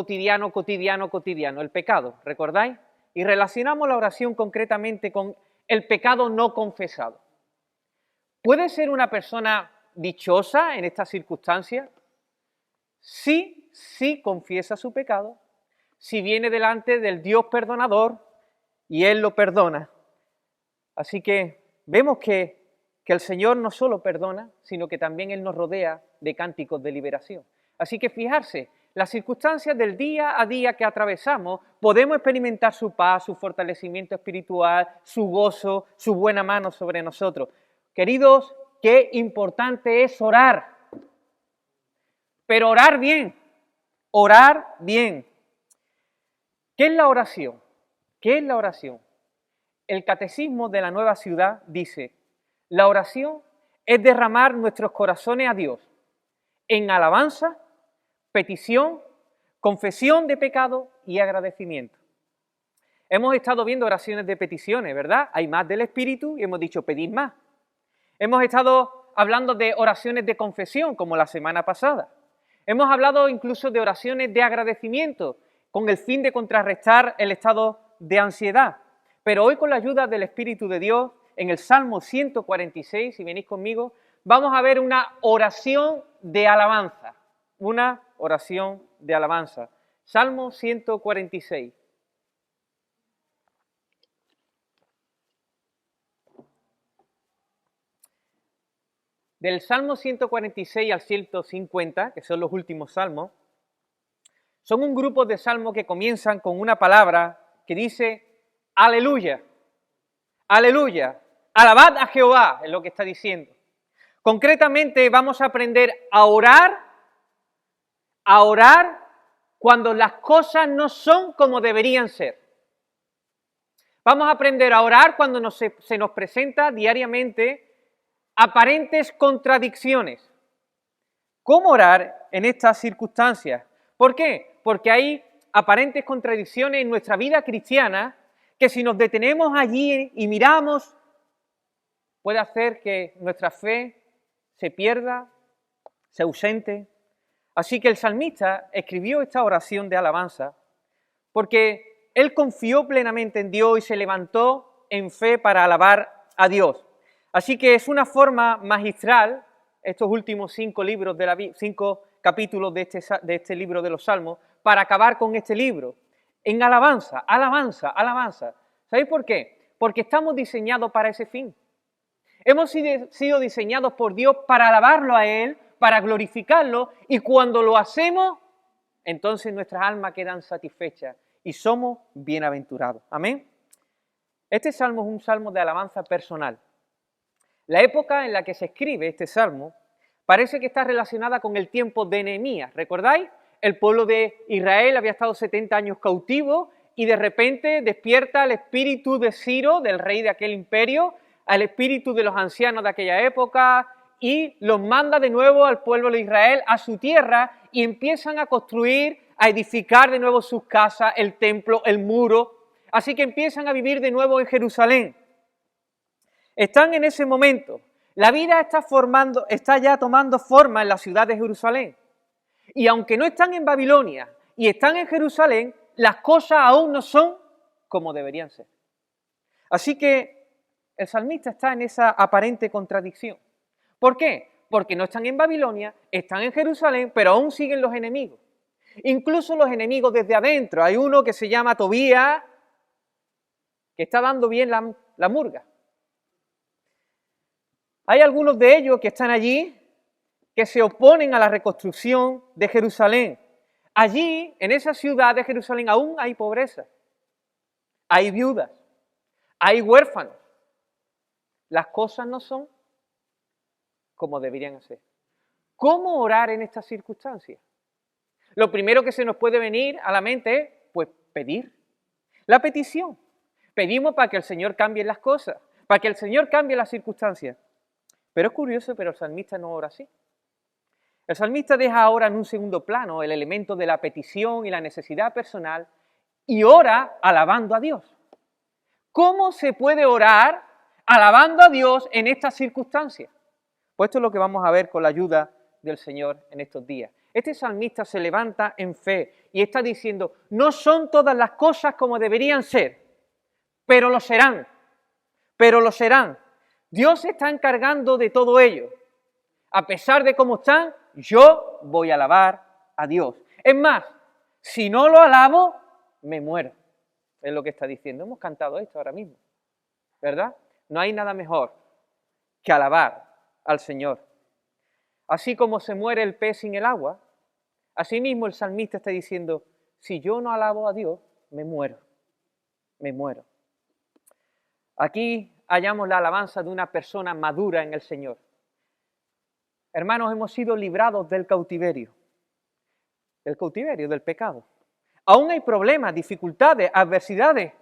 cotidiano, el pecado, ¿recordáis? Y relacionamos la oración concretamente con el pecado no confesado. ¿Puede ser una persona dichosa en estas circunstancias? Sí confiesa su pecado, si viene delante del Dios perdonador y Él lo perdona. Así que vemos que el Señor no solo perdona, sino que también Él nos rodea de cánticos de liberación. Así que fijarse, las circunstancias del día a día que atravesamos, podemos experimentar su paz, su fortalecimiento espiritual, su gozo, su buena mano sobre nosotros. Queridos, qué importante es orar. Pero orar bien, orar bien. ¿Qué es la oración? ¿Qué es la oración? El Catecismo de la Nueva Ciudad dice: la oración es derramar nuestros corazones a Dios en alabanza, petición, confesión de pecado y agradecimiento. Hemos estado viendo oraciones de peticiones, ¿verdad? Hay más del Espíritu y hemos dicho pedid más. Hemos estado hablando de oraciones de confesión, como la semana pasada. Hemos hablado incluso de oraciones de agradecimiento, con el fin de contrarrestar el estado de ansiedad. Pero hoy, con la ayuda del Espíritu de Dios, en el Salmo 146, si venís conmigo, vamos a ver una oración de alabanza. Una oración de alabanza. Salmo 146. Del Salmo 146 al 150, que son los últimos salmos, son un grupo de salmos que comienzan con una palabra que dice aleluya, aleluya, alabad a Jehová, es lo que está diciendo. Concretamente vamos a aprender a orar cuando las cosas no son como deberían ser. Vamos a aprender a orar cuando se nos presenta diariamente aparentes contradicciones. ¿Cómo orar en estas circunstancias? ¿Por qué? Porque hay aparentes contradicciones en nuestra vida cristiana que, si nos detenemos allí y miramos, puede hacer que nuestra fe se pierda, se ausente. Así que el salmista escribió esta oración de alabanza porque él confió plenamente en Dios y se levantó en fe para alabar a Dios. Así que es una forma magistral, estos últimos 5 capítulos de este libro de los Salmos, para acabar con este libro. En alabanza, alabanza, alabanza. ¿Sabéis por qué? Porque estamos diseñados para ese fin. Hemos sido diseñados por Dios para alabarlo a Él, para glorificarlo, y cuando lo hacemos, entonces nuestras almas quedan satisfechas y somos bienaventurados. Amén. Este salmo es un salmo de alabanza personal. La época en la que se escribe este salmo parece que está relacionada con el tiempo de Nehemías. ¿Recordáis? El pueblo de Israel había estado 70 años cautivo y de repente despierta el espíritu de Ciro, del rey de aquel imperio, al espíritu de los ancianos de aquella época, y los manda de nuevo al pueblo de Israel a su tierra y empiezan a construir, a edificar de nuevo sus casas, el templo, el muro. Así que empiezan a vivir de nuevo en Jerusalén. Están en ese momento. La vida está ya tomando forma en la ciudad de Jerusalén. Y aunque no están en Babilonia y están en Jerusalén, las cosas aún no son como deberían ser. Así que el salmista está en esa aparente contradicción. ¿Por qué? Porque no están en Babilonia, están en Jerusalén, pero aún siguen los enemigos. Incluso los enemigos desde adentro. Hay uno que se llama Tobías, que está dando bien la murga. Hay algunos de ellos que están allí, que se oponen a la reconstrucción de Jerusalén. Allí, en esa ciudad de Jerusalén, aún hay pobreza, hay viudas, hay huérfanos. Las cosas no son como deberían ser. ¿Cómo orar en estas circunstancias? Lo primero que se nos puede venir a la mente es, pues, pedir. La petición. Pedimos para que el Señor cambie las cosas, para que el Señor cambie las circunstancias. Pero es curioso, pero el salmista no ora así. El salmista deja ahora en un segundo plano el elemento de la petición y la necesidad personal y ora alabando a Dios. ¿Cómo se puede orar alabando a Dios en estas circunstancias? Pues esto es lo que vamos a ver con la ayuda del Señor en estos días. Este salmista se levanta en fe y está diciendo, no son todas las cosas como deberían ser, pero lo serán, pero lo serán. Dios se está encargando de todo ello. A pesar de cómo están, yo voy a alabar a Dios. Es más, si no lo alabo, me muero. Es lo que está diciendo. Hemos cantado esto ahora mismo, ¿verdad? No hay nada mejor que alabar al Señor. Así como se muere el pez sin el agua, así mismo el salmista está diciendo, si yo no alabo a Dios, me muero, me muero. Aquí hallamos la alabanza de una persona madura en el Señor. Hermanos, hemos sido librados del cautiverio, del pecado. Aún hay problemas, dificultades, adversidades,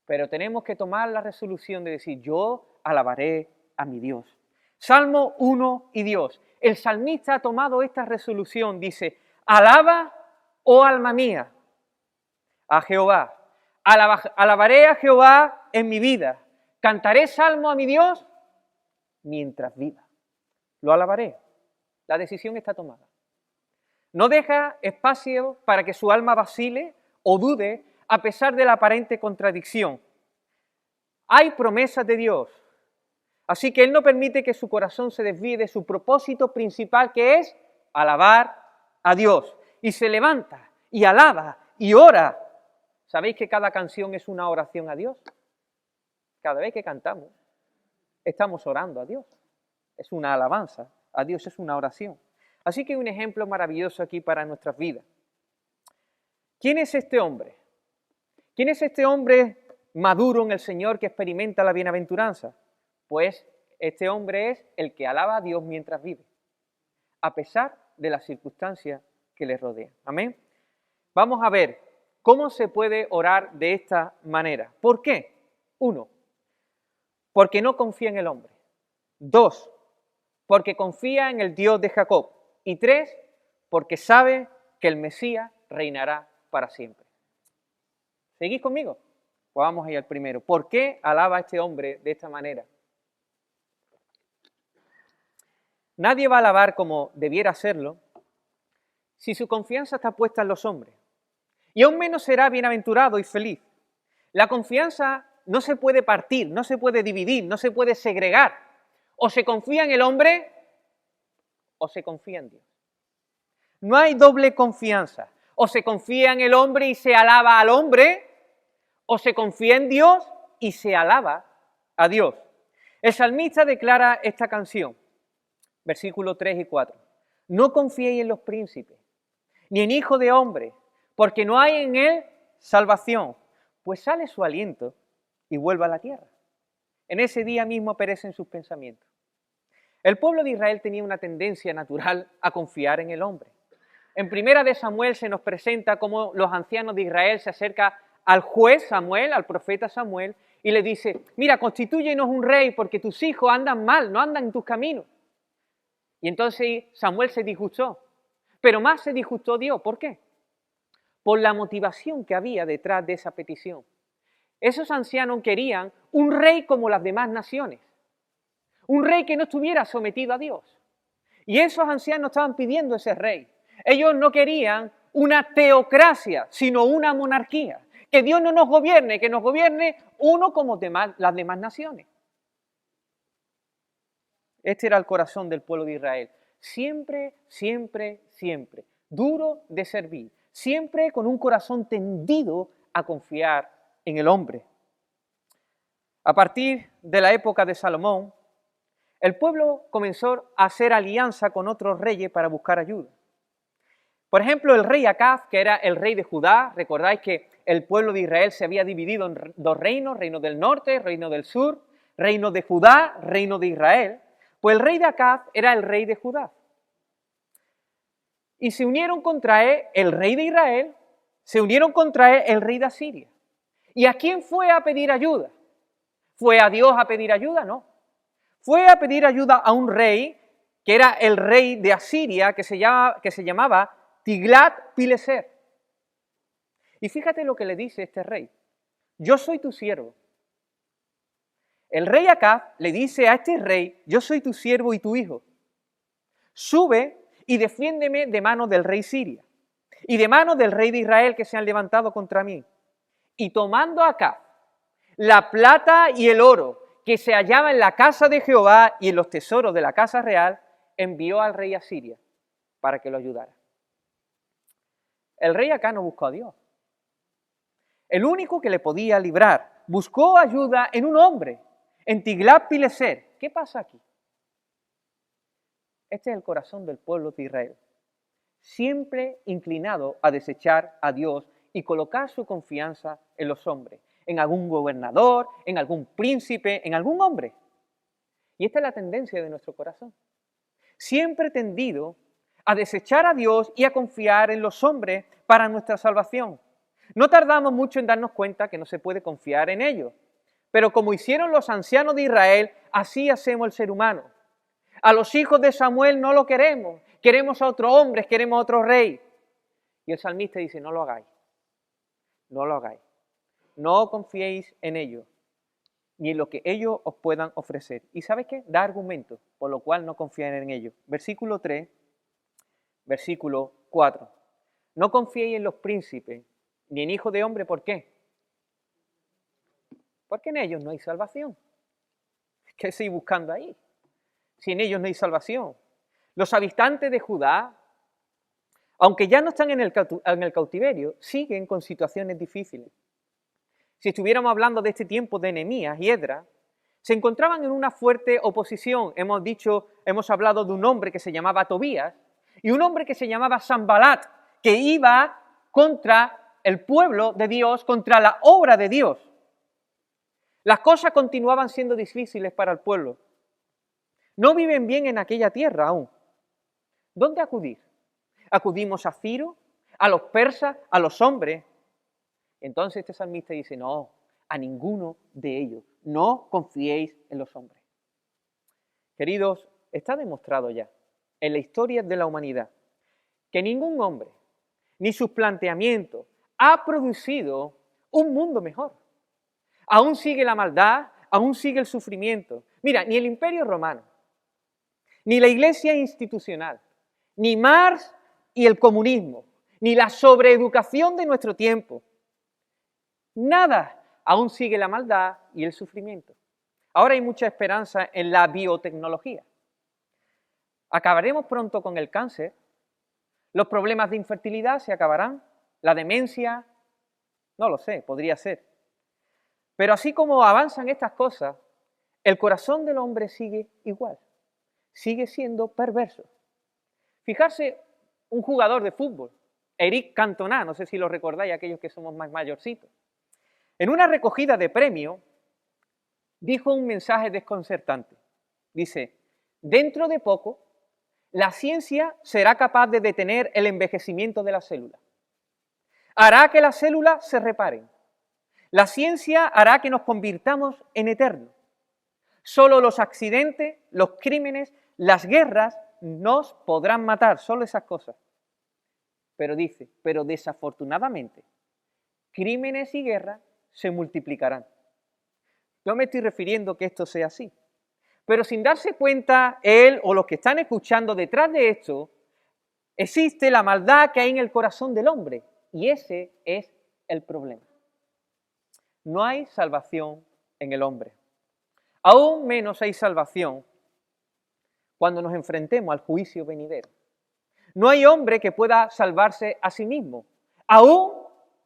pero tenemos que tomar la resolución de decir, yo alabaré a mi Dios. Salmo 1 y Dios. El salmista ha tomado esta resolución, dice, alaba, oh alma mía, a Jehová. Alabaré a Jehová en mi vida. Cantaré salmo a mi Dios mientras viva. Lo alabaré. La decisión está tomada. No deja espacio para que su alma vacile o dude a pesar de la aparente contradicción. Hay promesas de Dios. Así que Él no permite que su corazón se desvíe de su propósito principal, que es alabar a Dios. Y se levanta y alaba y ora. ¿Sabéis que cada canción es una oración a Dios? Cada vez que cantamos, estamos orando a Dios. Es una alabanza a Dios, es una oración. Así que hay un ejemplo maravilloso aquí para nuestras vidas. ¿Quién es este hombre? ¿Quién es este hombre maduro en el Señor que experimenta la bienaventuranza? Pues este hombre es el que alaba a Dios mientras vive, a pesar de las circunstancias que le rodean. Amén. Vamos a ver cómo se puede orar de esta manera. ¿Por qué? 1, porque no confía en el hombre. 2, porque confía en el Dios de Jacob. Y 3, porque sabe que el Mesías reinará para siempre. ¿Seguís conmigo? Pues vamos a ir al primero. ¿Por qué alaba a este hombre de esta manera? Nadie va a alabar como debiera hacerlo si su confianza está puesta en los hombres. Y aún menos será bienaventurado y feliz. La confianza no se puede partir, no se puede dividir, no se puede segregar. O se confía en el hombre o se confía en Dios. No hay doble confianza. O se confía en el hombre y se alaba al hombre, o se confía en Dios y se alaba a Dios. El salmista declara esta canción, versículos 3 y 4. No confiéis en los príncipes, ni en hijo de hombre, porque no hay en él salvación, pues sale su aliento y vuelve a la tierra. En ese día mismo perecen sus pensamientos. El pueblo de Israel tenía una tendencia natural a confiar en el hombre. En Primera de Samuel se nos presenta cómo los ancianos de Israel se acercan al juez Samuel, al profeta Samuel, y le dice, mira, constitúyenos un rey porque tus hijos andan mal, no andan en tus caminos. Y entonces Samuel se disgustó, pero más se disgustó Dios. ¿Por qué? Por la motivación que había detrás de esa petición. Esos ancianos querían un rey como las demás naciones, un rey que no estuviera sometido a Dios. Y esos ancianos estaban pidiendo ese rey. Ellos no querían una teocracia, sino una monarquía. Que Dios no nos gobierne, que nos gobierne uno como las demás naciones. Este era el corazón del pueblo de Israel. Siempre, siempre, siempre. Duro de servir. Siempre con un corazón tendido a confiar en el hombre. A partir de la época de Salomón, el pueblo comenzó a hacer alianza con otros reyes para buscar ayuda. Por ejemplo, el rey Acaz, que era el rey de Judá, recordáis que el pueblo de Israel se había dividido en dos reinos, reino del norte, reino del sur, reino de Judá, reino de Israel. Pues el rey de Acaz era el rey de Judá. Y se unieron contra él el rey de Israel, se unieron contra él el rey de Asiria. ¿Y a quién fue a pedir ayuda? ¿Fue a Dios a pedir ayuda? No. Fue a pedir ayuda a un rey que era el rey de Asiria, que se llamaba Tiglat-Pileser. Y fíjate lo que le dice este rey. Yo soy tu siervo. El rey Acaz le dice a este rey, yo soy tu siervo y tu hijo. Sube y defiéndeme de mano del rey Siria y de mano del rey de Israel que se han levantado contra mí. Y tomando Acab la plata y el oro que se hallaba en la casa de Jehová y en los tesoros de la casa real, envió al rey a Siria para que lo ayudara. El rey acá no buscó a Dios. El único que le podía librar buscó ayuda en un hombre, en Tiglat-Pileser. ¿Qué pasa aquí? Este es el corazón del pueblo de Israel, siempre inclinado a desechar a Dios y colocar su confianza en los hombres, en algún gobernador, en algún príncipe, en algún hombre. Y esta es la tendencia de nuestro corazón. Siempre tendido a desechar a Dios y a confiar en los hombres para nuestra salvación. No tardamos mucho en darnos cuenta que no se puede confiar en ellos. Pero como hicieron los ancianos de Israel, así hacemos el ser humano. A los hijos de Samuel no lo queremos. Queremos a otro hombre, queremos a otro rey. Y el salmista dice, no lo hagáis. No lo hagáis. No confiéis en ellos, ni en lo que ellos os puedan ofrecer. ¿Y sabes qué? Da argumentos, por lo cual no confíen en ellos. Versículo 3, versículo 4. No confiéis en los príncipes, ni en hijos de hombre. ¿Por qué? Porque en ellos no hay salvación. ¿Qué seguir buscando ahí? Si en ellos no hay salvación. Los habitantes de Judá, aunque ya no están en el cautiverio, siguen con situaciones difíciles. Si estuviéramos hablando de este tiempo de Nehemías y Esdras, se encontraban en una fuerte oposición. Hemos hablado de un hombre que se llamaba Tobías y un hombre que se llamaba Sanbalat, que iba contra el pueblo de Dios, contra la obra de Dios. Las cosas continuaban siendo difíciles para el pueblo. No viven bien en aquella tierra aún. ¿Dónde acudir? Acudimos a Ciro, a los persas, a los hombres. Entonces este salmista dice, no, a ninguno de ellos, no confiéis en los hombres. Queridos, está demostrado ya en la historia de la humanidad que ningún hombre, ni sus planteamientos, ha producido un mundo mejor. Aún sigue la maldad, aún sigue el sufrimiento. Mira, ni el Imperio Romano, ni la Iglesia institucional, ni Marx y el comunismo, ni la sobreeducación de nuestro tiempo, nada, aún sigue la maldad y el sufrimiento. Ahora hay mucha esperanza en la biotecnología. Acabaremos pronto con el cáncer, los problemas de infertilidad se acabarán, la demencia, no lo sé, podría ser. Pero así como avanzan estas cosas, el corazón del hombre sigue igual, sigue siendo perverso. Fijarse, un jugador de fútbol, Eric Cantona, no sé si lo recordáis aquellos que somos más mayorcitos, en una recogida de premio dijo un mensaje desconcertante. Dice, dentro de poco, la ciencia será capaz de detener el envejecimiento de las células. Hará que las células se reparen. La ciencia hará que nos convirtamos en eternos. Solo los accidentes, los crímenes, las guerras nos podrán matar, solo esas cosas. Pero dice, pero desafortunadamente, crímenes y guerras se multiplicarán. No me estoy refiriendo que esto sea así, pero sin darse cuenta él o los que están escuchando detrás de esto, existe la maldad que hay en el corazón del hombre y ese es el problema. No hay salvación en el hombre. Aún menos hay salvación cuando nos enfrentemos al juicio venidero. No hay hombre que pueda salvarse a sí mismo, aún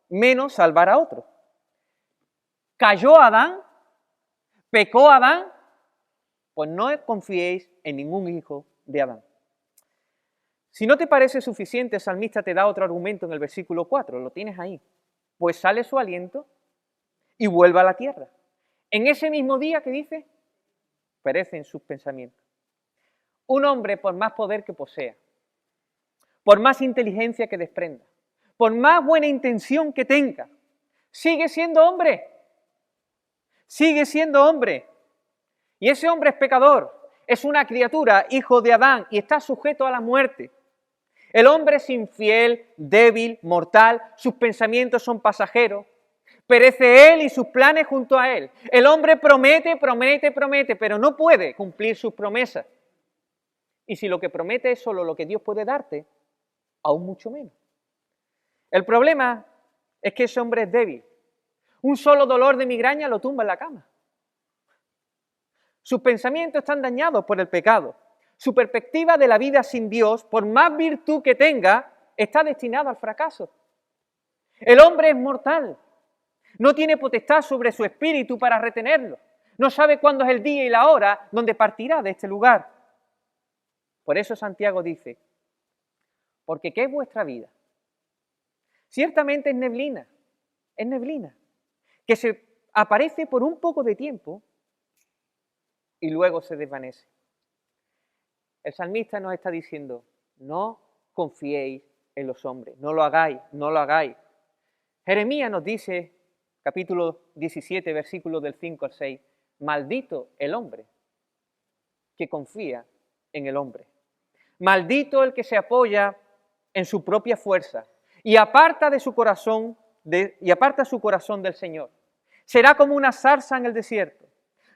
menos salvar a otro. Cayó Adán, pecó Adán, pues no confiéis en ningún hijo de Adán. Si no te parece suficiente, el salmista te da otro argumento en el versículo 4, lo tienes ahí. Pues sale su aliento y vuelve a la tierra. En ese mismo día que dice, perecen sus pensamientos. Un hombre, por más poder que posea, por más inteligencia que desprenda, por más buena intención que tenga, sigue siendo hombre. Sigue siendo hombre. Y ese hombre es pecador, es una criatura, hijo de Adán, y está sujeto a la muerte. El hombre es infiel, débil, mortal, sus pensamientos son pasajeros. Perece él y sus planes junto a él. El hombre promete, pero no puede cumplir sus promesas. Y si lo que promete es solo lo que Dios puede darte, aún mucho menos. El problema es que ese hombre es débil. Un solo dolor de migraña lo tumba en la cama. Sus pensamientos están dañados por el pecado. Su perspectiva de la vida sin Dios, por más virtud que tenga, está destinada al fracaso. El hombre es mortal. No tiene potestad sobre su espíritu para retenerlo. No sabe cuándo es el día y la hora donde partirá de este lugar. Por eso Santiago dice, porque ¿qué es vuestra vida? Ciertamente es neblina, que se aparece por un poco de tiempo y luego se desvanece. El salmista nos está diciendo, no confiéis en los hombres, no lo hagáis, no lo hagáis. Jeremías nos dice, capítulo 17, versículos del 5 al 6, maldito el hombre que confía en el hombre. Maldito el que se apoya en su propia fuerza y aparta su corazón del Señor. Será como una zarza en el desierto.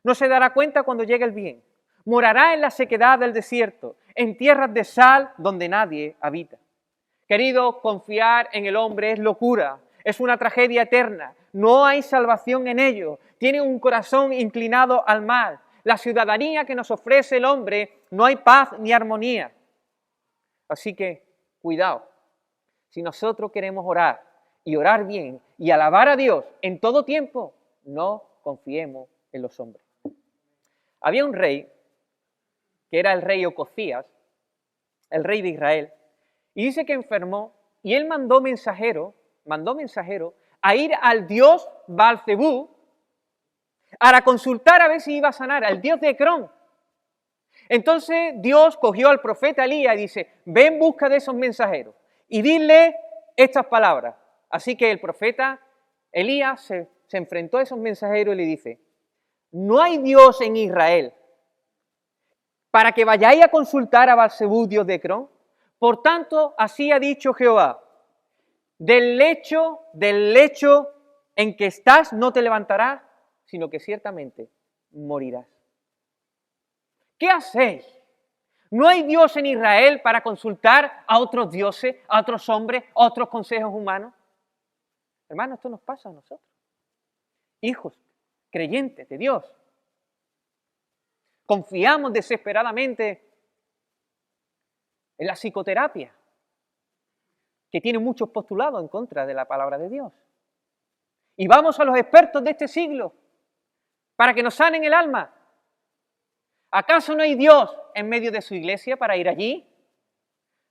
No se dará cuenta cuando llegue el bien. Morará en la sequedad del desierto, en tierras de sal donde nadie habita. Querido, confiar en el hombre es locura, es una tragedia eterna. No hay salvación en ello. Tiene un corazón inclinado al mal. La ciudadanía que nos ofrece el hombre, no hay paz ni armonía. Así que, cuidado. Si nosotros queremos orar y orar bien y alabar a Dios en todo tiempo, no confiemos en los hombres. Había un rey, que era el rey Ocosías, el rey de Israel, y dice que enfermó y él mandó mensajero a ir al dios Baal-zebú para consultar a ver si iba a sanar, al dios de Ecrón. Entonces Dios cogió al profeta Elías y dice, ve en busca de esos mensajeros y dile estas palabras. Así que el profeta Elías se enfrentó a esos mensajeros y le dice, no hay Dios en Israel para que vayáis a consultar a Baal-zebú, dios de Ecrón. Por tanto, así ha dicho Jehová, del lecho en que estás no te levantarás, sino que ciertamente morirás. ¿Qué hacéis? ¿No hay Dios en Israel para consultar a otros dioses, a otros hombres, a otros consejos humanos? Hermanos, esto nos pasa a nosotros, hijos creyentes de Dios. Confiamos desesperadamente en la psicoterapia, que tiene muchos postulados en contra de la palabra de Dios. Y vamos a los expertos de este siglo para que nos sanen el alma. ¿Acaso no hay Dios en medio de su iglesia para ir allí?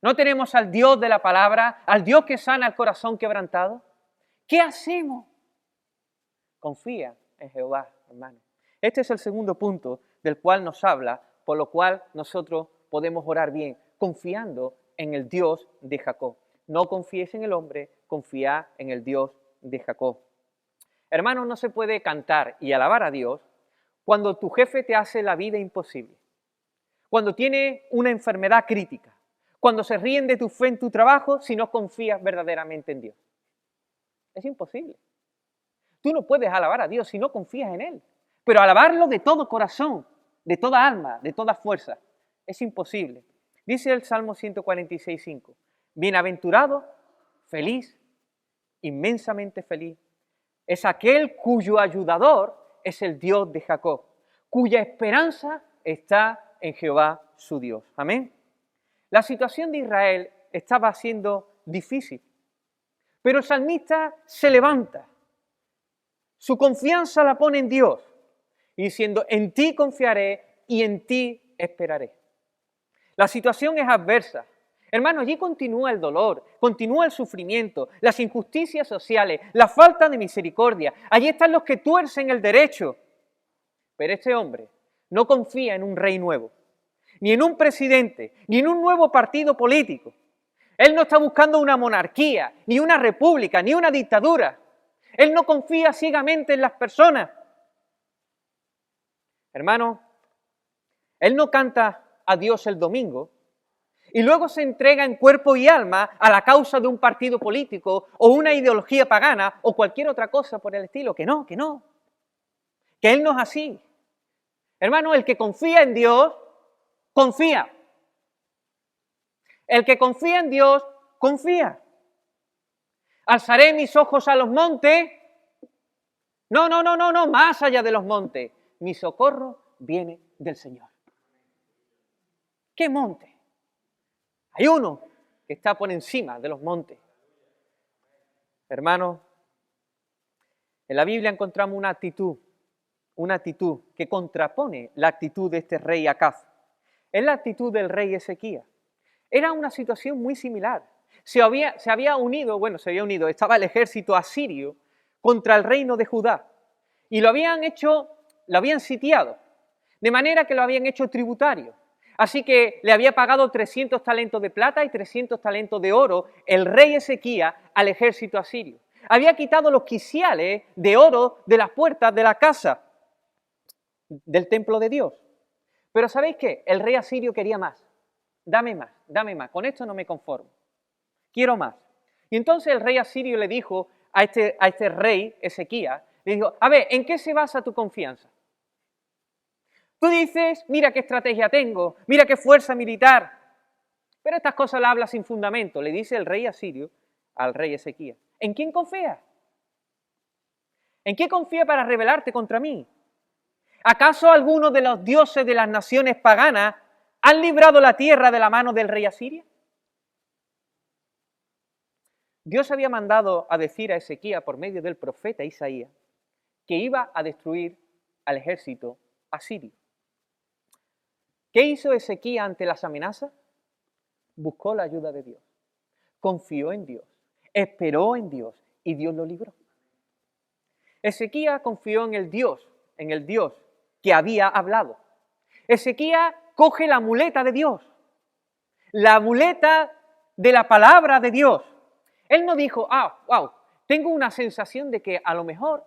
¿No tenemos al Dios de la palabra, al Dios que sana el corazón quebrantado? ¿Qué hacemos? Confía en Jehová, hermano. Este es el segundo punto del cual nos habla, por lo cual nosotros podemos orar bien, confiando en el Dios de Jacob. No confíes en el hombre, confía en el Dios de Jacob. Hermano, no se puede cantar y alabar a Dios cuando tu jefe te hace la vida imposible, cuando tiene una enfermedad crítica, cuando se ríen de tu fe en tu trabajo si no confías verdaderamente en Dios. Es imposible. Tú no puedes alabar a Dios si no confías en Él, pero alabarlo de todo corazón, de toda alma, de toda fuerza, es imposible. Dice el Salmo 146:5, bienaventurado, feliz, inmensamente feliz, es aquel cuyo ayudador es el Dios de Jacob, cuya esperanza está en Jehová su Dios. Amén. La situación de Israel estaba siendo difícil, pero el salmista se levanta, su confianza la pone en Dios, y diciendo, en ti confiaré y en ti esperaré. La situación es adversa. Hermano, allí continúa el dolor, continúa el sufrimiento, las injusticias sociales, la falta de misericordia. Allí están los que tuercen el derecho. Pero este hombre no confía en un rey nuevo, ni en un presidente, ni en un nuevo partido político. Él no está buscando una monarquía, ni una república, ni una dictadura. Él no confía ciegamente en las personas. Hermano, él no canta a Dios el domingo y luego se entrega en cuerpo y alma a la causa de un partido político o una ideología pagana o cualquier otra cosa por el estilo. Que no. Que Él no es así. Hermano, el que confía en Dios, confía. El que confía en Dios, confía. Alzaré mis ojos a los montes. No, más allá de los montes. Mi socorro viene del Señor. ¿Qué monte? Hay uno que está por encima de los montes. Hermanos, en la Biblia encontramos una actitud que contrapone la actitud de este rey Acaz. Es la actitud del rey Ezequías. Era una situación muy similar. Se había unido, estaba el ejército asirio contra el reino de Judá. Y lo habían sitiado, de manera que lo habían hecho tributario. Así que le había pagado 300 talentos de plata y 300 talentos de oro el rey Ezequías al ejército asirio. Había quitado los quiciales de oro de las puertas de la casa del templo de Dios. Pero ¿sabéis qué? El rey asirio quería más. Dame más. Con esto no me conformo. Quiero más. Y entonces el rey asirio le dijo a este rey Ezequías, le dijo, a ver, ¿en qué se basa tu confianza? Tú dices, mira qué estrategia tengo, mira qué fuerza militar. Pero estas cosas las habla sin fundamento, le dice el rey asirio al rey Ezequías. ¿En quién confías? ¿En qué confías para rebelarte contra mí? ¿Acaso algunos de los dioses de las naciones paganas han librado la tierra de la mano del rey asirio? Dios había mandado a decir a Ezequías por medio del profeta Isaías que iba a destruir al ejército asirio. ¿Qué hizo Ezequías ante las amenazas? Buscó la ayuda de Dios, confió en Dios, esperó en Dios y Dios lo libró. Ezequías confió en el Dios que había hablado. Ezequías coge la muleta de Dios, la muleta de la palabra de Dios. Él no dijo, tengo una sensación de que a lo mejor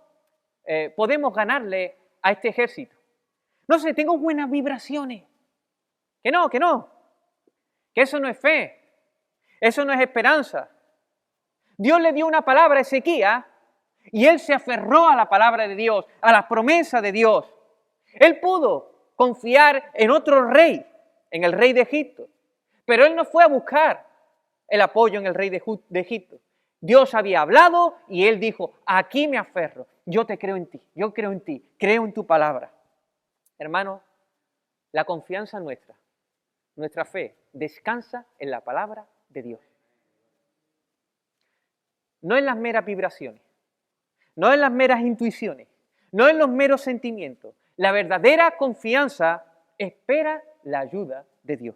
podemos ganarle a este ejército. No sé, tengo buenas vibraciones. Que no. Que eso no es fe. Eso no es esperanza. Dios le dio una palabra a Ezequías y él se aferró a la palabra de Dios, a las promesas de Dios. Él pudo confiar en otro rey, en el rey de Egipto, pero él no fue a buscar el apoyo en el rey de Egipto. Dios había hablado y él dijo, aquí me aferro, yo te creo en ti, yo creo en ti, creo en tu palabra. Hermano, la confianza nuestra fe, descansa en la palabra de Dios. No en las meras vibraciones, no en las meras intuiciones, no en los meros sentimientos. La verdadera confianza espera la ayuda de Dios.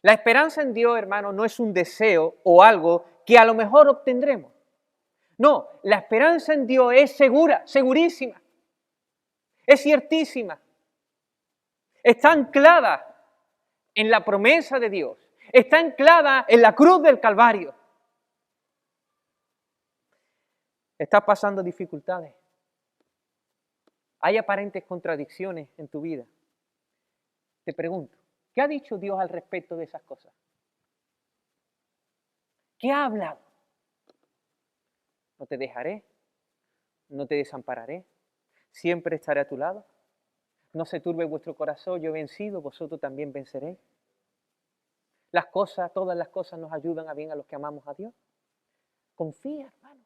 La esperanza en Dios, hermano, no es un deseo o algo que a lo mejor obtendremos. No, la esperanza en Dios es segura, segurísima. Es ciertísima. Está anclada en la promesa de Dios. Está anclada en la cruz del Calvario. ¿Estás pasando dificultades? ¿Hay aparentes contradicciones en tu vida? Te pregunto, ¿qué ha dicho Dios al respecto de esas cosas? ¿Qué ha hablado? No te dejaré, no te desampararé, siempre estaré a tu lado. No se turbe vuestro corazón, yo he vencido, vosotros también venceréis. Todas las cosas nos ayudan a bien a los que amamos a Dios. Confía, hermano.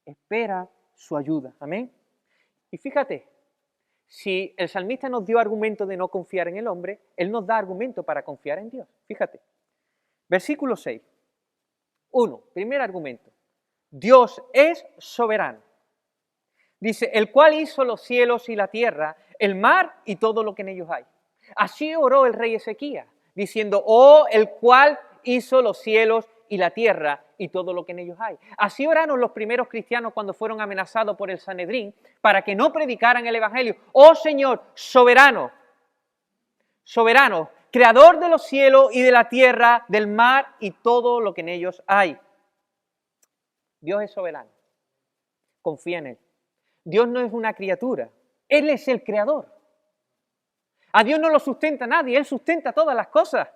Espera su ayuda. Amén. Y fíjate, si el salmista nos dio argumento de no confiar en el hombre, él nos da argumento para confiar en Dios. Fíjate. Versículo 6. Primer argumento. Dios es soberano. Dice, el cual hizo los cielos y la tierra, el mar y todo lo que en ellos hay. Así oró el rey Ezequías, diciendo, el cual hizo los cielos y la tierra y todo lo que en ellos hay. Así oraron los primeros cristianos cuando fueron amenazados por el Sanedrín para que no predicaran el evangelio. Oh Señor, soberano, creador de los cielos y de la tierra, del mar y todo lo que en ellos hay. Dios es soberano. Confía en Él. Dios no es una criatura. Él es el creador. A Dios no lo sustenta nadie. Él sustenta todas las cosas.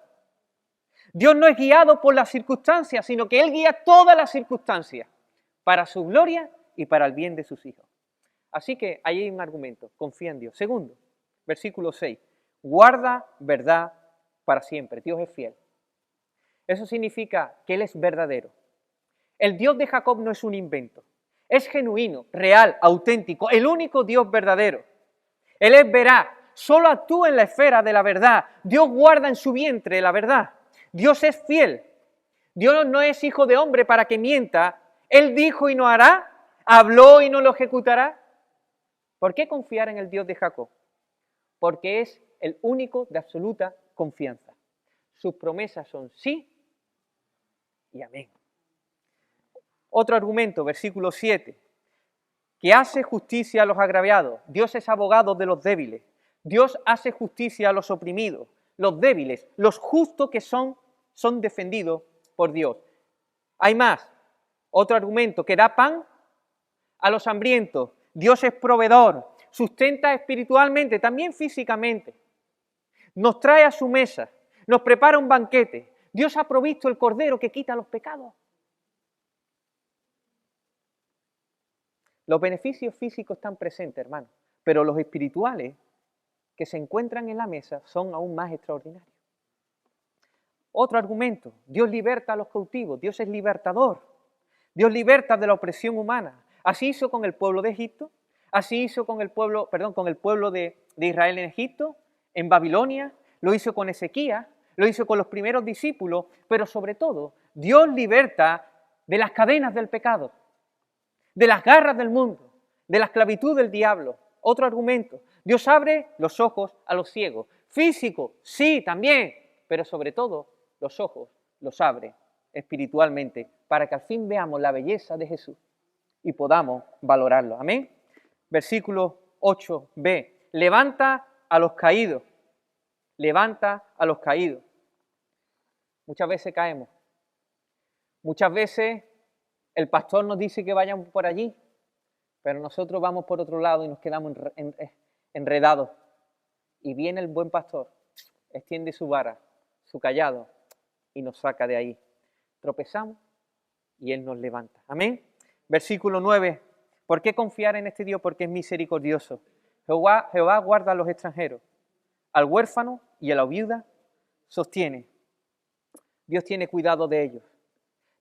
Dios no es guiado por las circunstancias, sino que Él guía todas las circunstancias para su gloria y para el bien de sus hijos. Así que ahí hay un argumento. Confía en Dios. Segundo, versículo 6. Guarda verdad para siempre. Dios es fiel. Eso significa que Él es verdadero. El Dios de Jacob no es un invento. Es genuino, real, auténtico, el único Dios verdadero. Él es veraz, solo actúa en la esfera de la verdad. Dios guarda en su vientre la verdad. Dios es fiel. Dios no es hijo de hombre para que mienta. Él dijo y no hará, habló y no lo ejecutará. ¿Por qué confiar en el Dios de Jacob? Porque es el único de absoluta confianza. Sus promesas son sí y amén. Otro argumento, versículo 7, que hace justicia a los agraviados. Dios es abogado de los débiles. Dios hace justicia a los oprimidos, los débiles, los justos que son defendidos por Dios. Hay más, otro argumento, que da pan a los hambrientos. Dios es proveedor, sustenta espiritualmente, también físicamente. Nos trae a su mesa, nos prepara un banquete. Dios ha provisto el cordero que quita los pecados. Los beneficios físicos están presentes, hermano, pero los espirituales que se encuentran en la mesa son aún más extraordinarios. Otro argumento, Dios liberta a los cautivos, Dios es libertador. Dios liberta de la opresión humana. Así hizo con el pueblo de Egipto, así hizo con el pueblo de Israel en Egipto, en Babilonia, lo hizo con Ezequías, lo hizo con los primeros discípulos, pero sobre todo, Dios liberta de las cadenas del pecado, de las garras del mundo, de la esclavitud del diablo. Otro argumento, Dios abre los ojos a los ciegos. Físico, sí, también, pero sobre todo los ojos los abre espiritualmente para que al fin veamos la belleza de Jesús y podamos valorarlo. Amén. Versículo 8b, levanta a los caídos, levanta a los caídos. Muchas veces caemos, muchas veces el pastor nos dice que vayamos por allí, pero nosotros vamos por otro lado y nos quedamos enredados. Y viene el buen pastor, extiende su vara, su cayado, y nos saca de ahí. Tropezamos y Él nos levanta. Amén. Versículo 9. ¿Por qué confiar en este Dios? Porque es misericordioso. Jehová guarda a los extranjeros, al huérfano y a la viuda sostiene. Dios tiene cuidado de ellos.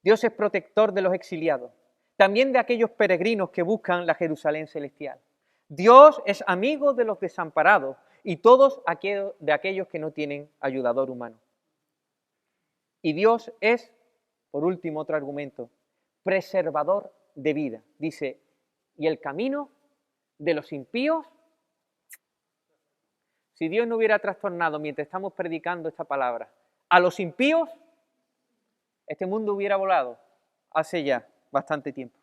Dios es protector de los exiliados, también de aquellos peregrinos que buscan la Jerusalén celestial. Dios es amigo de los desamparados y todos aquellos que no tienen ayudador humano. Y Dios es, por último, otro argumento, preservador de vida. Dice, y el camino de los impíos, si Dios no hubiera trastornado mientras estamos predicando esta palabra, a los impíos, este mundo hubiera volado hace ya bastante tiempo.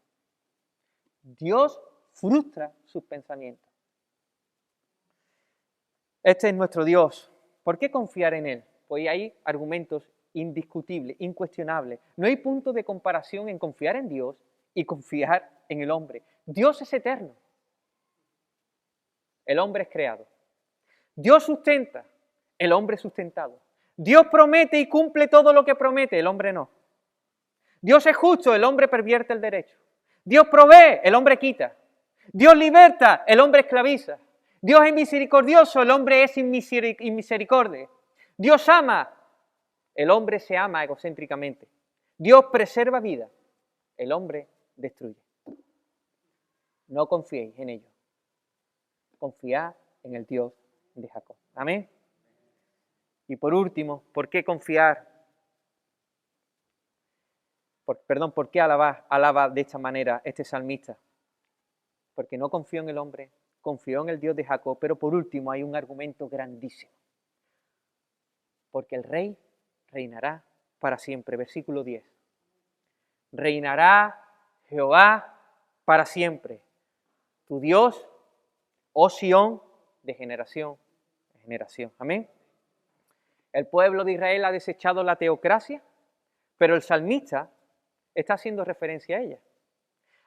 Dios frustra sus pensamientos. Este es nuestro Dios. ¿Por qué confiar en Él? Pues hay argumentos indiscutibles, incuestionables. No hay punto de comparación en confiar en Dios y confiar en el hombre. Dios es eterno. El hombre es creado. Dios sustenta, el hombre es sustentado. Dios promete y cumple todo lo que promete, el hombre no. Dios es justo, el hombre pervierte el derecho. Dios provee, el hombre quita. Dios liberta, el hombre esclaviza. Dios es misericordioso, el hombre es inmisericordia. Dios ama, el hombre se ama egocéntricamente. Dios preserva vida, el hombre destruye. No confiéis en ellos. Confiad en el Dios de Jacob. Amén. Y por último, ¿por qué confiar? ¿Por qué alaba de esta manera este salmista? Porque no confió en el hombre, confió en el Dios de Jacob, pero por último hay un argumento grandísimo. Porque el rey reinará para siempre. Versículo 10. Reinará Jehová para siempre. Tu Dios, oh Sión, de generación en generación. Amén. El pueblo de Israel ha desechado la teocracia, pero el salmista está haciendo referencia a ella.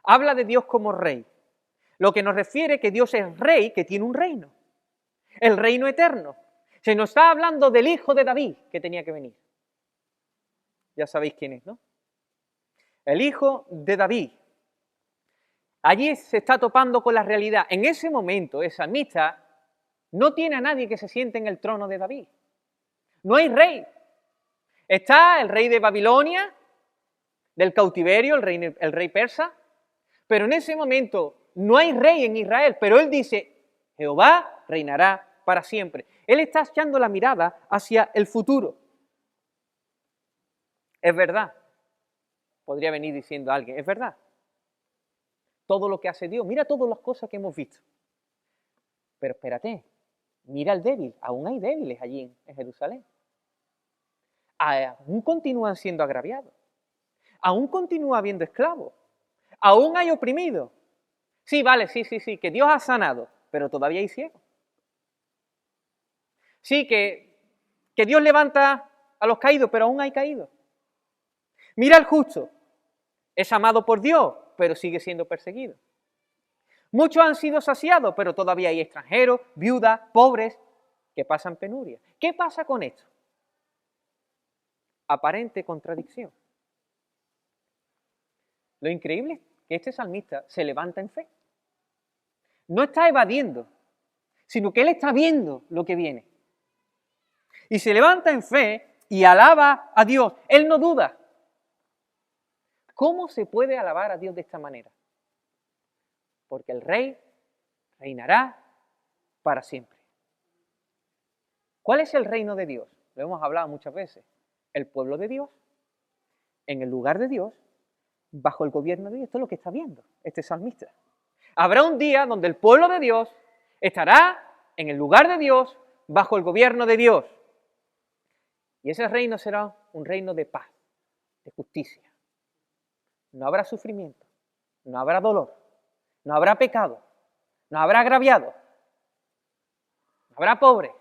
Habla de Dios como rey, lo que nos refiere que Dios es rey que tiene un reino, el reino eterno. Se nos está hablando del hijo de David que tenía que venir. Ya sabéis quién es, ¿no? El hijo de David. Allí se está topando con la realidad. En ese momento, el salmista no tiene a nadie que se siente en el trono de David. No hay rey. Está el rey de Babilonia, del cautiverio, el rey persa, pero en ese momento no hay rey en Israel, pero él dice, Jehová reinará para siempre. Él está echando la mirada hacia el futuro. Es verdad, podría venir diciendo alguien, es verdad. Todo lo que hace Dios, mira todas las cosas que hemos visto. Pero espérate, mira el débil, aún hay débiles allí en Jerusalén. Aún continúan siendo agraviados, aún continúa habiendo esclavos, aún hay oprimidos. Sí, vale, sí, que Dios ha sanado, pero todavía hay ciegos. Sí, que Dios levanta a los caídos, pero aún hay caídos. Mira al justo, es amado por Dios, pero sigue siendo perseguido. Muchos han sido saciados, pero todavía hay extranjeros, viudas, pobres, que pasan penuria. ¿Qué pasa con esto? Aparente contradicción. Lo increíble es que este salmista se levanta en fe. No está evadiendo, sino que él está viendo lo que viene. Y se levanta en fe y alaba a Dios. Él no duda. ¿Cómo se puede alabar a Dios de esta manera? Porque el rey reinará para siempre. ¿Cuál es el reino de Dios? Lo hemos hablado muchas veces. El pueblo de Dios, en el lugar de Dios, bajo el gobierno de Dios. Esto es lo que está viendo este salmista. Habrá un día donde el pueblo de Dios estará en el lugar de Dios, bajo el gobierno de Dios. Y ese reino será un reino de paz, de justicia. No habrá sufrimiento, no habrá dolor, no habrá pecado, no habrá agraviado, no habrá pobre,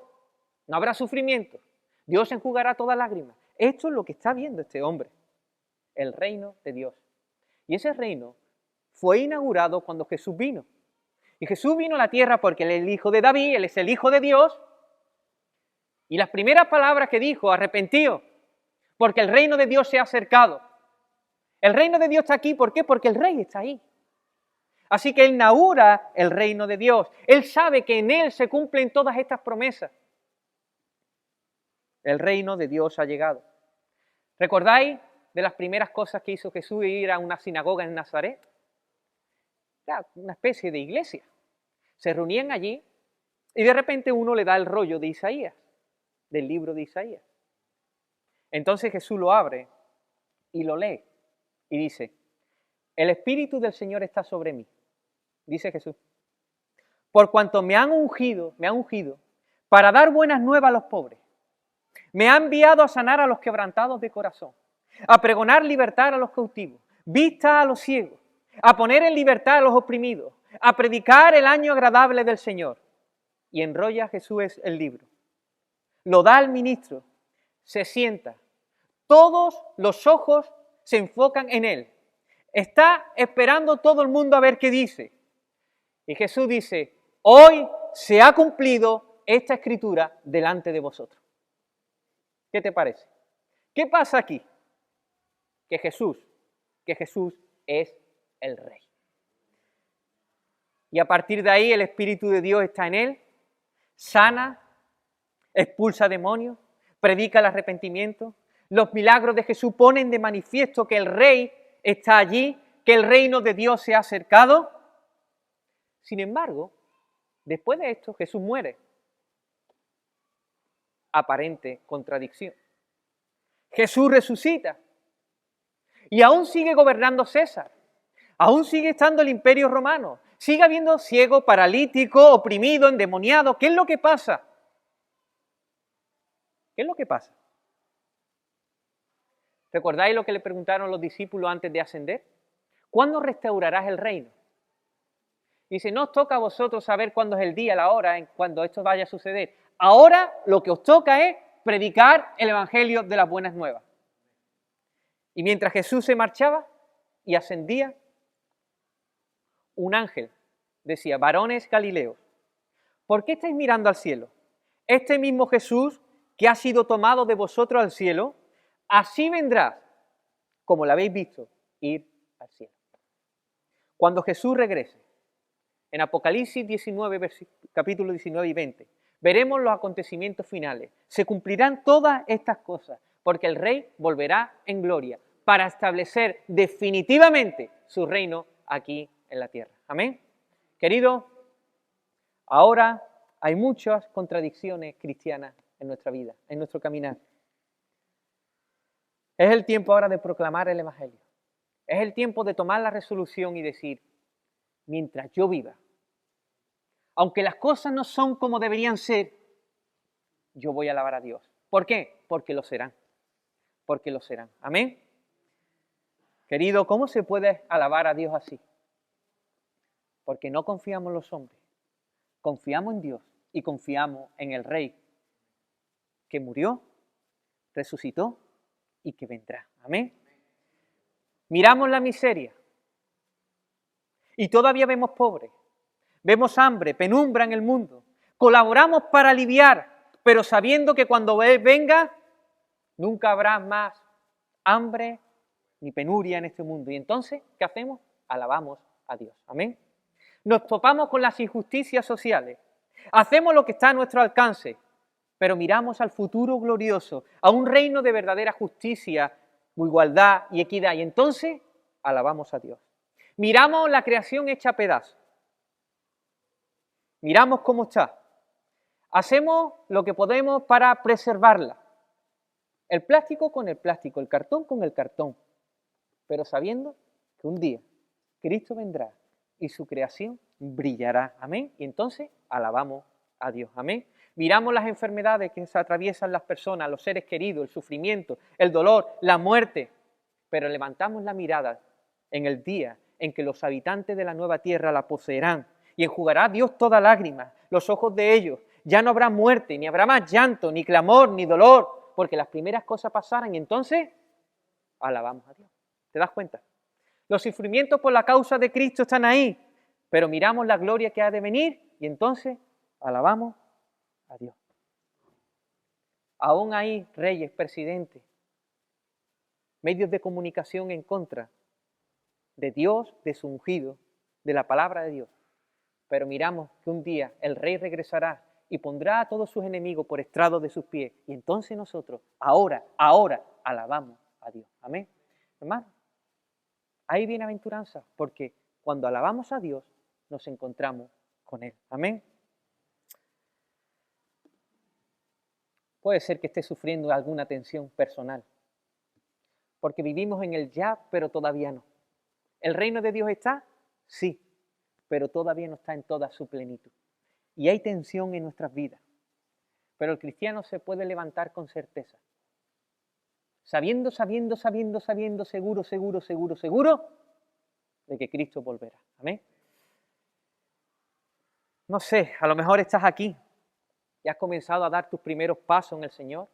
no habrá sufrimiento. Dios enjugará toda lágrima. Esto es lo que está viendo este hombre, el reino de Dios. Y ese reino fue inaugurado cuando Jesús vino. Y Jesús vino a la tierra porque Él es el Hijo de David, Él es el Hijo de Dios. Y las primeras palabras que dijo, arrepentíos, porque el reino de Dios se ha acercado. El reino de Dios está aquí, ¿por qué? Porque el Rey está ahí. Así que Él inaugura el reino de Dios. Él sabe que en Él se cumplen todas estas promesas. El reino de Dios ha llegado. ¿Recordáis de las primeras cosas que hizo Jesús, ir a una sinagoga en Nazaret? Era una especie de iglesia. Se reunían allí y de repente uno le da el rollo de Isaías, del libro de Isaías. Entonces Jesús lo abre y lo lee y dice, el Espíritu del Señor está sobre mí, dice Jesús, por cuanto me han ungido para dar buenas nuevas a los pobres. Me ha enviado a sanar a los quebrantados de corazón, a pregonar libertad a los cautivos, vista a los ciegos, a poner en libertad a los oprimidos, a predicar el año agradable del Señor. Y enrolla Jesús el libro. Lo da al ministro, se sienta. Todos los ojos se enfocan en él. Está esperando todo el mundo a ver qué dice. Y Jesús dice, hoy se ha cumplido esta escritura delante de vosotros. ¿Qué te parece? ¿Qué pasa aquí? Que Jesús es el Rey. Y a partir de ahí el Espíritu de Dios está en él, sana, expulsa demonios, predica el arrepentimiento. Los milagros de Jesús ponen de manifiesto que el Rey está allí, que el reino de Dios se ha acercado. Sin embargo, después de esto Jesús muere. Aparente contradicción. Jesús resucita y aún sigue gobernando César, aún sigue estando el imperio romano, sigue habiendo ciego, paralítico, oprimido, endemoniado. ¿Qué es lo que pasa? ¿Qué es lo que pasa? ¿Recordáis lo que le preguntaron los discípulos antes de ascender? ¿Cuándo restaurarás el reino? Dice, no os toca a vosotros saber cuándo es el día, la hora, cuando esto vaya a suceder. Ahora lo que os toca es predicar el evangelio de las buenas nuevas. Y mientras Jesús se marchaba y ascendía, un ángel decía, varones galileos, ¿por qué estáis mirando al cielo? Este mismo Jesús que ha sido tomado de vosotros al cielo, así vendrá, como lo habéis visto, ir al cielo. Cuando Jesús regrese, en Apocalipsis 19, capítulo 19 y 20, Veremos los acontecimientos finales. Se cumplirán todas estas cosas, porque el Rey volverá en gloria para establecer definitivamente su reino aquí en la tierra. Amén. Querido, ahora hay muchas contradicciones cristianas en nuestra vida, en nuestro caminar. Es el tiempo ahora de proclamar el Evangelio. Es el tiempo de tomar la resolución y decir, mientras yo viva, aunque las cosas no son como deberían ser, yo voy a alabar a Dios. ¿Por qué? Porque lo serán. Porque lo serán. Amén. Querido, ¿cómo se puede alabar a Dios así? Porque no confiamos en los hombres. Confiamos en Dios y confiamos en el Rey que murió, resucitó y que vendrá. Amén. Miramos la miseria y todavía vemos pobres. Vemos hambre, penumbra en el mundo. Colaboramos para aliviar, pero sabiendo que cuando Él venga, nunca habrá más hambre ni penuria en este mundo. Y entonces, ¿qué hacemos? Alabamos a Dios. Amén. Nos topamos con las injusticias sociales. Hacemos lo que está a nuestro alcance, pero miramos al futuro glorioso, a un reino de verdadera justicia, igualdad y equidad. Y entonces, alabamos a Dios. Miramos la creación hecha a pedazos. Miramos cómo está. Hacemos lo que podemos para preservarla. El plástico con el plástico, el cartón con el cartón. Pero sabiendo que un día Cristo vendrá y su creación brillará. Amén. Y entonces alabamos a Dios. Amén. Miramos las enfermedades que se atraviesan las personas, los seres queridos, el sufrimiento, el dolor, la muerte. Pero levantamos la mirada en el día en que los habitantes de la nueva tierra la poseerán. Y enjugará Dios toda lágrima, los ojos de ellos. Ya no habrá muerte, ni habrá más llanto, ni clamor, ni dolor, porque las primeras cosas pasarán y entonces alabamos a Dios. ¿Te das cuenta? Los sufrimientos por la causa de Cristo están ahí, pero miramos la gloria que ha de venir y entonces alabamos a Dios. Aún hay reyes, presidentes, medios de comunicación en contra de Dios, de su ungido, de la palabra de Dios. Pero miramos que un día el Rey regresará y pondrá a todos sus enemigos por estrado de sus pies. Y entonces nosotros, ahora, alabamos a Dios. Amén. Hermano, hay bienaventuranza porque cuando alabamos a Dios nos encontramos con Él. Amén. Puede ser que esté sufriendo alguna tensión personal, porque vivimos en el ya, pero todavía no. ¿El reino de Dios está? Sí, pero todavía no está en toda su plenitud. Y hay tensión en nuestras vidas. Pero el cristiano se puede levantar con certeza. Sabiendo, seguro de que Cristo volverá. Amén. No sé, a lo mejor estás aquí y has comenzado a dar tus primeros pasos en el Señor,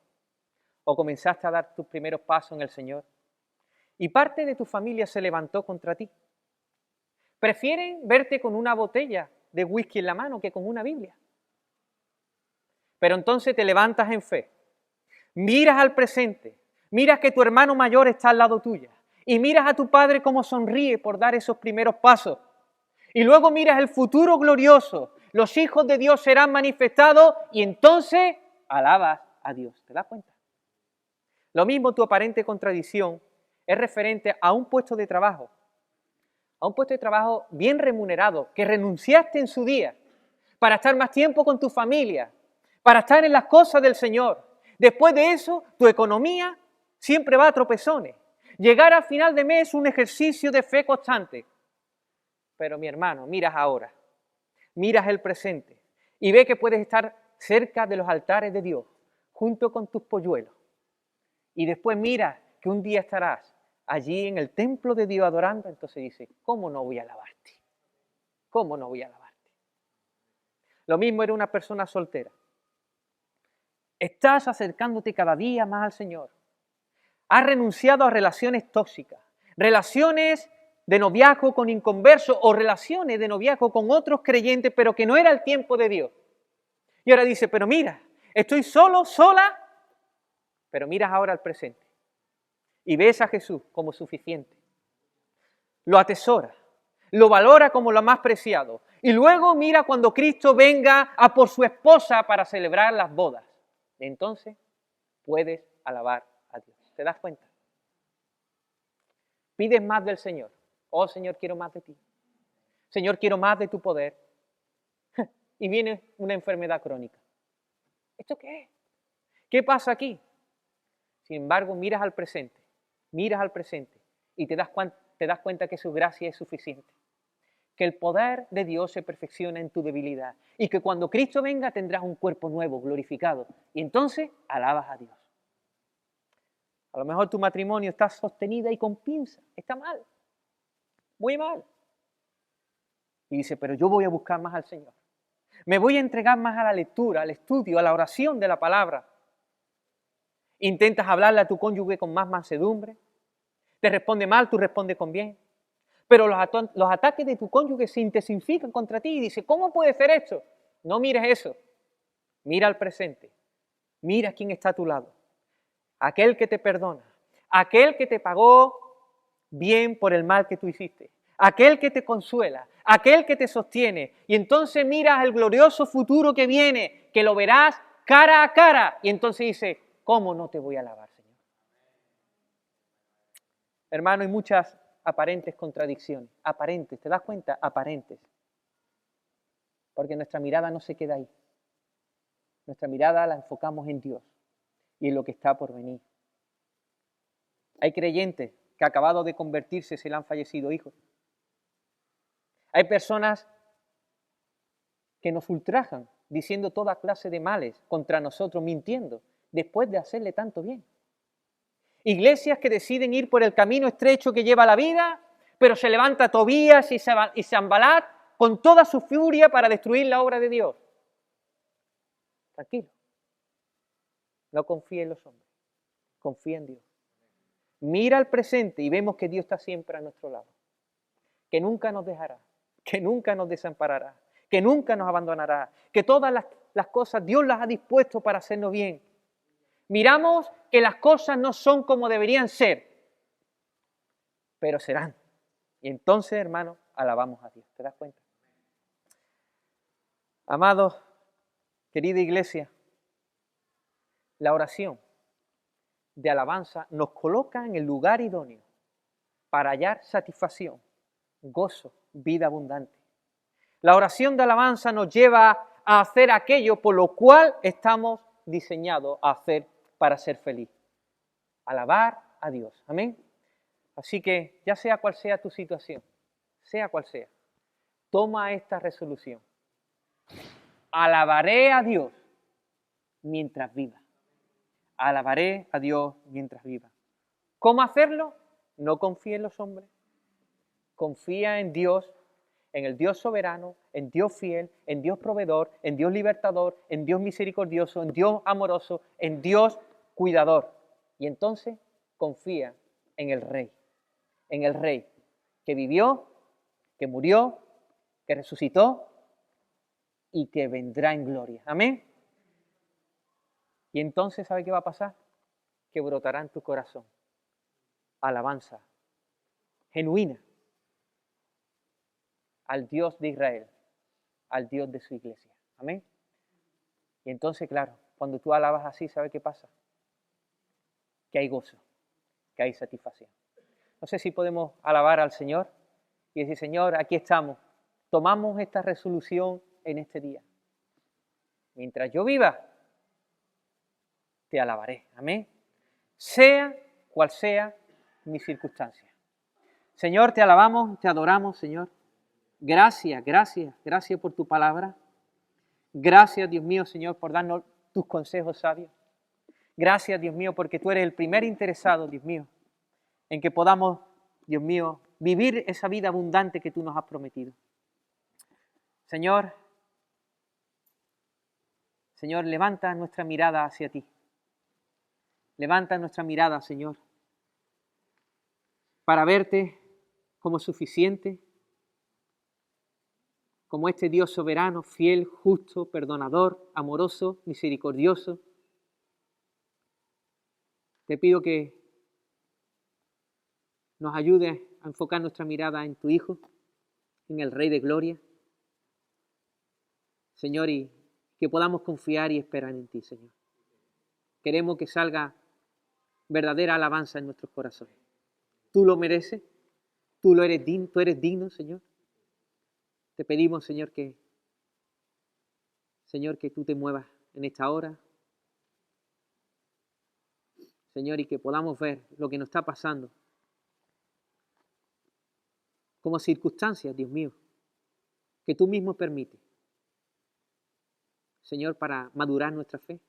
o comenzaste a dar tus primeros pasos en el Señor, y parte de tu familia se levantó contra ti. Prefieren verte con una botella de whisky en la mano que con una Biblia. Pero entonces te levantas en fe, miras al presente, miras que tu hermano mayor está al lado tuya y miras a tu padre cómo sonríe por dar esos primeros pasos. Y luego miras el futuro glorioso, los hijos de Dios serán manifestados y entonces alabas a Dios. ¿Te das cuenta? Lo mismo tu aparente contradicción es referente a un puesto de trabajo. A un puesto de trabajo bien remunerado, que renunciaste en su día, para estar más tiempo con tu familia, para estar en las cosas del Señor. Después de eso, tu economía siempre va a tropezones. Llegar al final de mes es un ejercicio de fe constante. Pero mi hermano, miras ahora, miras el presente y ve que puedes estar cerca de los altares de Dios, junto con tus polluelos. Y después mira que un día estarás allí en el templo de Dios adorando, entonces dice, ¿cómo no voy a alabarte? ¿Cómo no voy a alabarte? Lo mismo era una persona soltera. Estás acercándote cada día más al Señor. Has renunciado a relaciones tóxicas, relaciones de noviazgo con inconversos o relaciones de noviazgo con otros creyentes, pero que no era el tiempo de Dios. Y ahora dice, pero mira, estoy solo, sola, pero miras ahora al presente. Y ves a Jesús como suficiente. Lo atesora, lo valora como lo más preciado. Y luego mira cuando Cristo venga a por su esposa para celebrar las bodas. Entonces puedes alabar a Dios. ¿Te das cuenta? Pides más del Señor. Oh, Señor, quiero más de ti. Señor, quiero más de tu poder. Y viene una enfermedad crónica. ¿Esto qué es? ¿Qué pasa aquí? Sin embargo, miras al presente y te das cuenta que su gracia es suficiente. Que el poder de Dios se perfecciona en tu debilidad y que cuando Cristo venga tendrás un cuerpo nuevo, glorificado, y entonces alabas a Dios. A lo mejor tu matrimonio está sostenida y con pinza, está mal, muy mal. Y dice, pero yo voy a buscar más al Señor. Me voy a entregar más a la lectura, al estudio, a la oración de la palabra. Intentas hablarle a tu cónyuge con más mansedumbre. Te responde mal, tú respondes con bien. Pero los ataques de tu cónyuge se intensifican contra ti y dice, ¿cómo puede ser esto? No mires eso. Mira al presente. Mira quién está a tu lado. Aquel que te perdona. Aquel que te pagó bien por el mal que tú hiciste. Aquel que te consuela. Aquel que te sostiene. Y entonces miras el glorioso futuro que viene, que lo verás cara a cara. Y entonces dice, ¿cómo no te voy a alabar, Señor? Hermano, hay muchas aparentes contradicciones. Aparentes, ¿te das cuenta? Aparentes. Porque nuestra mirada no se queda ahí. Nuestra mirada la enfocamos en Dios y en lo que está por venir. Hay creyentes que acabados de convertirse se le han fallecido hijos. Hay personas que nos ultrajan diciendo toda clase de males contra nosotros, mintiendo, después de hacerle tanto bien. Iglesias que deciden ir por el camino estrecho que lleva a la vida, pero se levanta Tobías y Sanbalat con toda su furia para destruir la obra de Dios. Tranquilo. No confía en los hombres. Confía en Dios. Mira al presente y vemos que Dios está siempre a nuestro lado. Que nunca nos dejará. Que nunca nos desamparará. Que nunca nos abandonará. Que todas las cosas Dios las ha dispuesto para hacernos bien. Miramos que las cosas no son como deberían ser, pero serán. Y entonces, hermano, alabamos a Dios. ¿Te das cuenta? Amados, querida iglesia, la oración de alabanza nos coloca en el lugar idóneo para hallar satisfacción, gozo, vida abundante. La oración de alabanza nos lleva a hacer aquello por lo cual estamos diseñados a hacer para ser feliz. Alabar a Dios. Amén. Así que ya sea cual sea tu situación, sea cual sea, toma esta resolución. Alabaré a Dios mientras viva. Alabaré a Dios mientras viva. ¿Cómo hacerlo? No confía en los hombres. Confía en Dios, en el Dios soberano, en Dios fiel, en Dios proveedor, en Dios libertador, en Dios misericordioso, en Dios amoroso, en Dios cuidador. Y entonces confía en el Rey que vivió, que murió, que resucitó y que vendrá en gloria. Amén. Y entonces, ¿sabe qué va a pasar? Que brotará en tu corazón alabanza genuina al Dios de Israel, al Dios de su iglesia. Amén. Y entonces, claro, cuando tú alabas así, ¿sabe qué pasa? Que hay gozo, que hay satisfacción. No sé si podemos alabar al Señor y decir, Señor, aquí estamos. Tomamos esta resolución en este día. Mientras yo viva, te alabaré. Amén. Sea cual sea mi circunstancia. Señor, te alabamos, te adoramos, Señor. Gracias por tu palabra. Gracias, Dios mío, Señor, por darnos tus consejos sabios. Gracias, Dios mío, porque tú eres el primer interesado, Dios mío, en que podamos, Dios mío, vivir esa vida abundante que tú nos has prometido. Señor, levanta nuestra mirada hacia ti. Levanta nuestra mirada, Señor, para verte como suficiente, como este Dios soberano, fiel, justo, perdonador, amoroso, misericordioso. Te pido que nos ayudes a enfocar nuestra mirada en tu Hijo, en el Rey de Gloria. Señor, y que podamos confiar y esperar en ti, Señor. Queremos que salga verdadera alabanza en nuestros corazones. Tú lo mereces, tú eres digno, Señor. Te pedimos, Señor, que tú te muevas en esta hora. Señor, y que podamos ver lo que nos está pasando como circunstancias, Dios mío, que tú mismo permites. Señor, para madurar nuestra fe,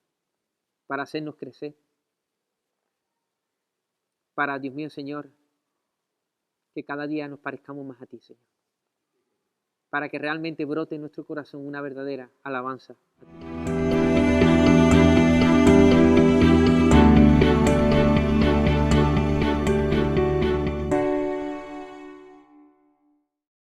para hacernos crecer, para, Dios mío, Señor, que cada día nos parezcamos más a ti, Señor, para que realmente brote en nuestro corazón una verdadera alabanza a ti.